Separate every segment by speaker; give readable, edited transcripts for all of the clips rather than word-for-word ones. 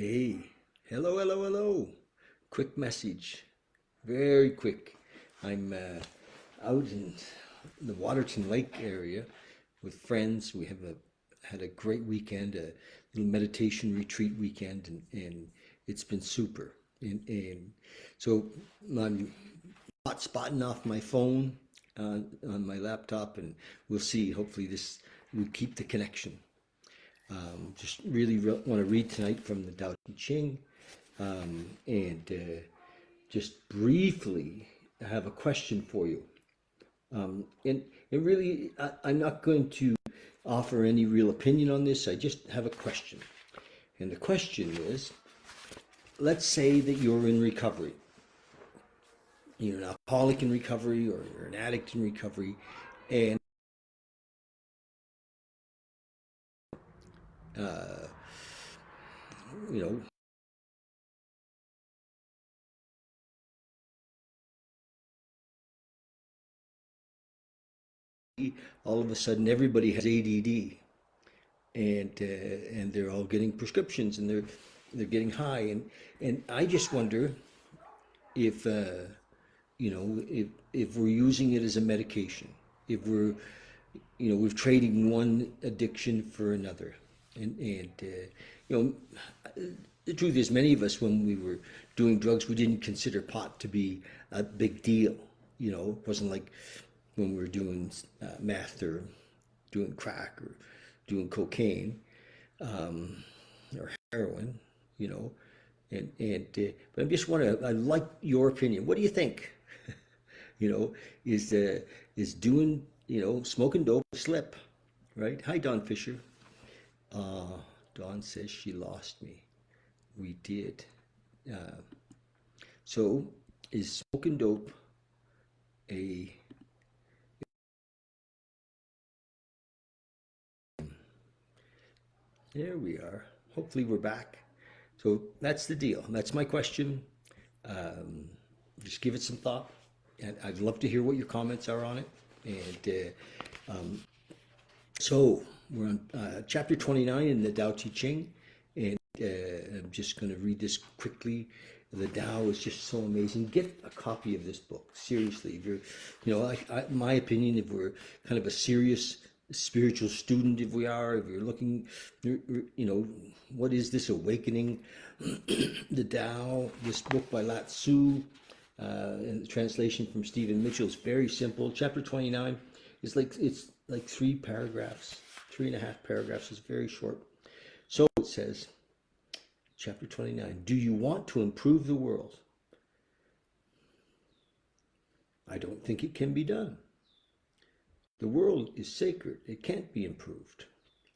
Speaker 1: Hey, hello, hello, hello. Quick message, very quick. I'm out in the Waterton Lake area with friends. We have had a great weekend, a little meditation retreat weekend, and it's been super. And so I'm hot spotting off my phone on my laptop, and we'll see. Hopefully, this we keep the connection. Just really want to read tonight from the Tao Te Ching, and just briefly have a question for you. And really, I'm not going to offer any real opinion on this. I just have a question. And the question is, let's say that you're in recovery. You're an alcoholic in recovery, or you're an addict in recovery, and uh, you know, all of a sudden everybody has ADD, and they're all getting prescriptions, and they're getting high, and I just wonder if if we're using it as a medication, if we're trading one addiction for another, and the truth is, many of us, when we were doing drugs, we didn't consider pot to be a big deal. It wasn't like when we were doing meth, or doing crack, or doing cocaine, or heroin. You know, but I just I like your opinion. What do you think? You know, is doing smoking dope a slip, right? Hi, Don Fisher. Dawn says she lost me. We did. Uh, so, is smoking dope a... There we are. Hopefully we're back. So that's the deal. That's my question. Um, just give it some thought. And I'd love to hear what your comments are on it. And so we're on chapter 29 in the Tao Te Ching. And I'm just going to read this quickly. The Tao is just so amazing. Get a copy of this book. Seriously. If you're, my opinion, if we're kind of a serious spiritual student, if you're looking, what is this awakening? The Tao, this book by lao-tzu, and the translation from Stephen Mitchell is very simple. Chapter 29 is it's like 3.5 paragraphs. It's very short. So it says, chapter 29, do you want to improve the world? I don't think it can be done. The world is sacred. It can't be improved.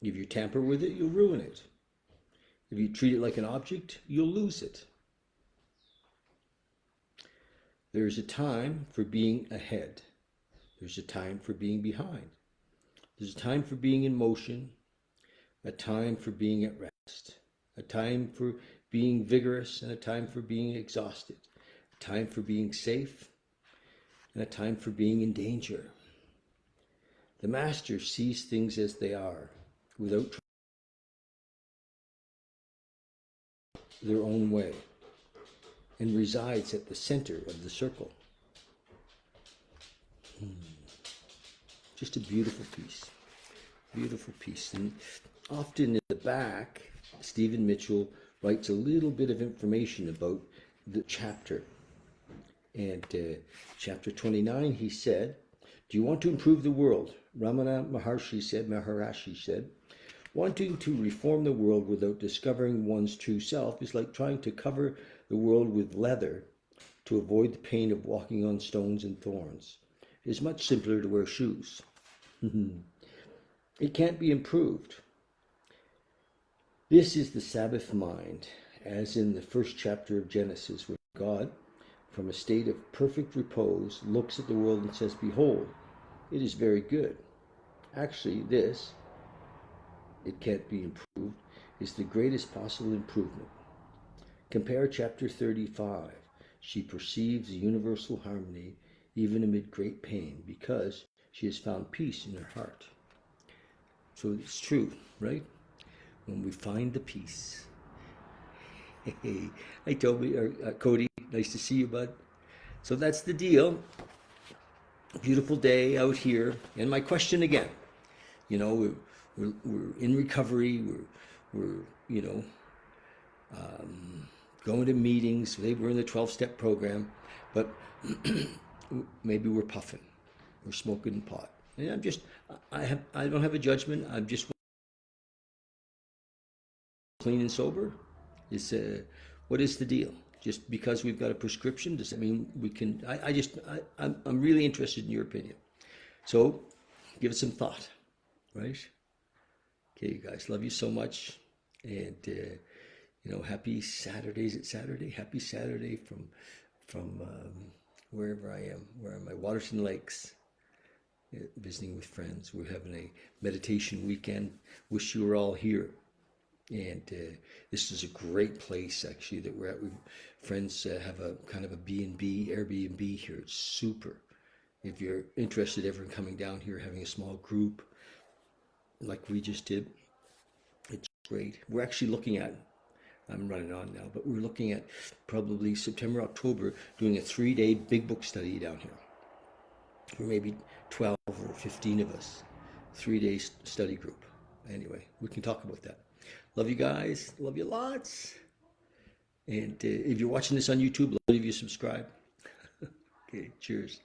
Speaker 1: If you tamper with it, you'll ruin it. If you treat it like an object, you'll lose it. There's a time for being ahead. There's a time for being behind. There's a time for being in motion, a time for being at rest, a time for being vigorous, and a time for being exhausted, a time for being safe, and a time for being in danger. The master sees things as they are, without their own way, and resides at the center of the circle. Just a beautiful piece. Beautiful piece. And often in the back, Stephen Mitchell writes a little bit of information about the chapter. And chapter 29, he said, do you want to improve the world? Ramana Maharishi said, wanting to reform the world without discovering one's true self is like trying to cover the world with leather to avoid the pain of walking on stones and thorns. It is much simpler to wear shoes. It can't be improved. This is the Sabbath mind, as in the first chapter of Genesis, where God, from a state of perfect repose, looks at the world and says, behold, it is very good. Actually, this, it can't be improved, is the greatest possible improvement. Compare chapter 35. She perceives the universal harmony even amid great pain, because she has found peace in her heart. So it's true, right? When we find the peace, Hey, hi Toby, or Cody. Nice to see you, bud. So that's the deal. Beautiful day out here. And my question again, you know, we're in recovery. We're going to meetings. Today we're in the 12-step program, but maybe we're puffing. We're smoking pot. And I don't have a judgment. I'm just clean and sober. Is what is the deal? Just because we've got a prescription, does that mean we can? I'm really interested in your opinion. So, give it some thought, right? Okay, you guys, love you so much, and happy Saturday. Is it Saturday? Happy Saturday from wherever I am. Where am I? Waterton Lakes, visiting with friends. We're having a meditation weekend. Wish you were all here. And this is a great place actually that we're at. Friends have a kind of a B&B, Airbnb here. It's super. If you're interested ever in coming down here, having a small group like we just did, it's great. We're actually looking at, I'm running on now, but we're looking at probably September, October, doing a 3-day big book study down here. For maybe 12 or 15 of us. 3-day study group. Anyway, we can talk about that. Love you guys. Love you lots. And if you're watching this on YouTube, love you subscribe. Okay, cheers.